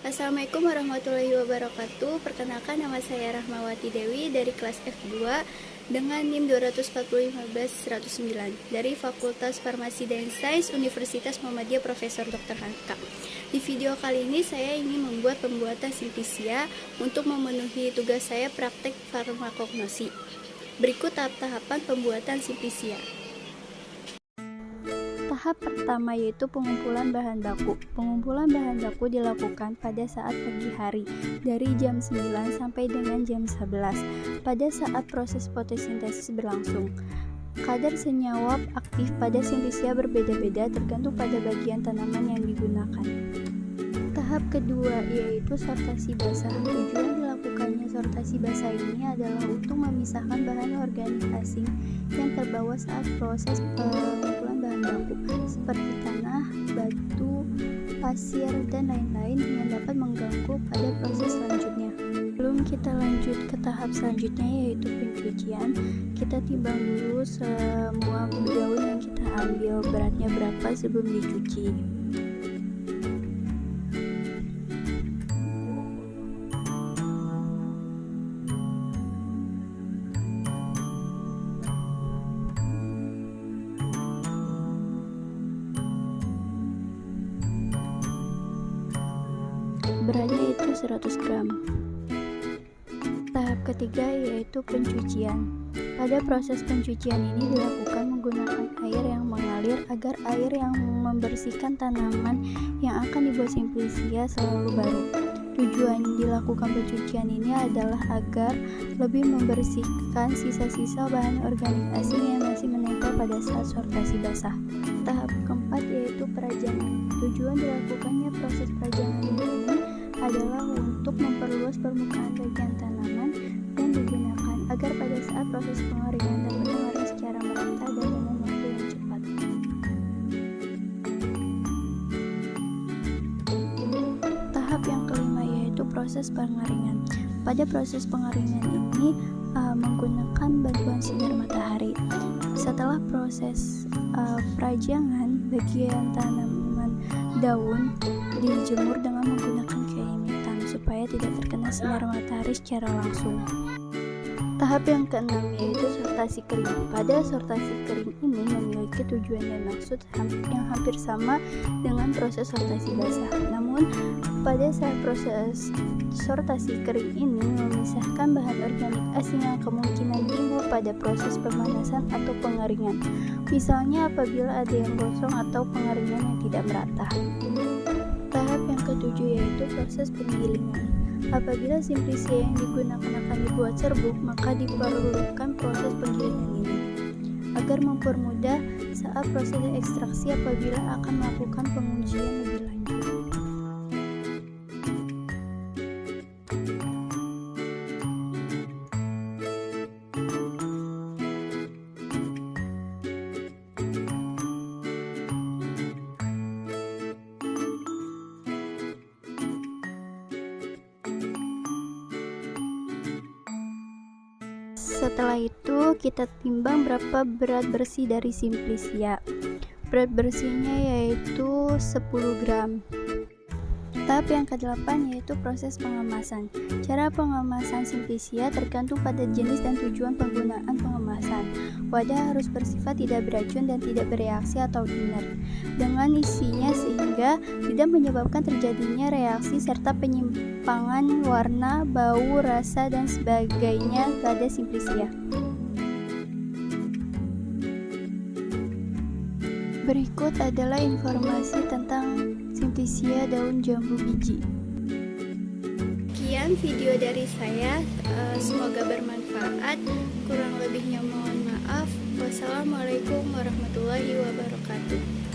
Assalamualaikum warahmatullahi wabarakatuh. Perkenalkan, nama saya Rahmawati Dewi dari kelas F2 dengan NIM 24015-109 dari Fakultas Farmasi dan Sains Universitas Muhammadiyah Profesor Dr. Hamka. Di video kali ini saya ingin membuat pembuatan simplisia untuk memenuhi tugas saya praktek farmakognosi. Berikut tahap-tahapan pembuatan simplisia. Tahap pertama yaitu pengumpulan bahan baku. Pengumpulan bahan baku dilakukan pada saat pagi hari dari jam 9 sampai dengan jam 11 pada saat proses fotosintesis berlangsung. Kadar senyawa aktif pada simplisia berbeda-beda tergantung pada bagian tanaman yang digunakan. Tahap kedua yaitu sortasi basah. Tujuan dilakukannya sortasi basah ini adalah untuk memisahkan bahan organik asing yang terbawa saat proses pengumpulan bahan baku seperti tanah, batu, pasir, dan lain-lain yang dapat mengganggu pada proses selanjutnya. Sebelum kita lanjut ke tahap selanjutnya yaitu pencucian, kita timbang dulu semua daun yang kita ambil beratnya berapa sebelum dicuci. Beratnya itu 100 gram. Tahap ketiga yaitu pencucian. Pada proses pencucian ini dilakukan menggunakan air yang mengalir agar air yang membersihkan tanaman yang akan dibuat simplisia selalu baru. Tujuan dilakukan pencucian ini adalah agar lebih membersihkan sisa-sisa bahan organik asing yang masih menempel pada saat sortasi basah. Tahap keempat yaitu perajangan. Tujuan dilakukannya proses perajangan ini adalah untuk memperluas permukaan bagian tanaman yang digunakan agar pada saat proses pengeringan dapat mengering secara merata dan dengan waktu yang cepat. Tahap yang kelima yaitu proses pengeringan. Pada proses pengeringan ini menggunakan bantuan sinar matahari. Setelah proses perajangan, bagian tanaman daun dijemur dengan menggunakan kain hitam supaya tidak terkena sinar matahari secara langsung. Tahap yang keenam yaitu sortasi kering. Pada sortasi kering ini memiliki tujuan dan maksud yang hampir sama dengan proses sortasi basah. Namun, pada saat proses sortasi kering ini memisahkan bahan organik asing yang kemungkinan timbul pada proses pemanasan atau pengeringan. Misalnya apabila ada yang gosong atau pengeringan yang tidak merata. Tahap yang ketujuh yaitu proses penggilingan. Apabila simplisia yang digunakan akan dibuat serbuk, maka diperlukan proses penggilingan ini agar mempermudah saat proses ekstraksi apabila akan melakukan pengujian lebih lanjut. Setelah itu kita timbang berapa berat bersih dari simplisia. Berat bersihnya yaitu 10 gram. Tahap yang ke-8 yaitu proses pengemasan. Cara pengemasan simplisia tergantung pada jenis dan tujuan penggunaan pengemasan. Wadah harus bersifat tidak beracun dan tidak bereaksi atau inert dengan isinya sehingga tidak menyebabkan terjadinya reaksi serta penyimpangan warna, bau, rasa, dan sebagainya pada simplisia. Berikut adalah informasi tentang simplisia daun jambu biji. Sekian video dari saya, semoga bermanfaat. Kurang lebihnya mohon maaf. Wassalamualaikum warahmatullahi wabarakatuh.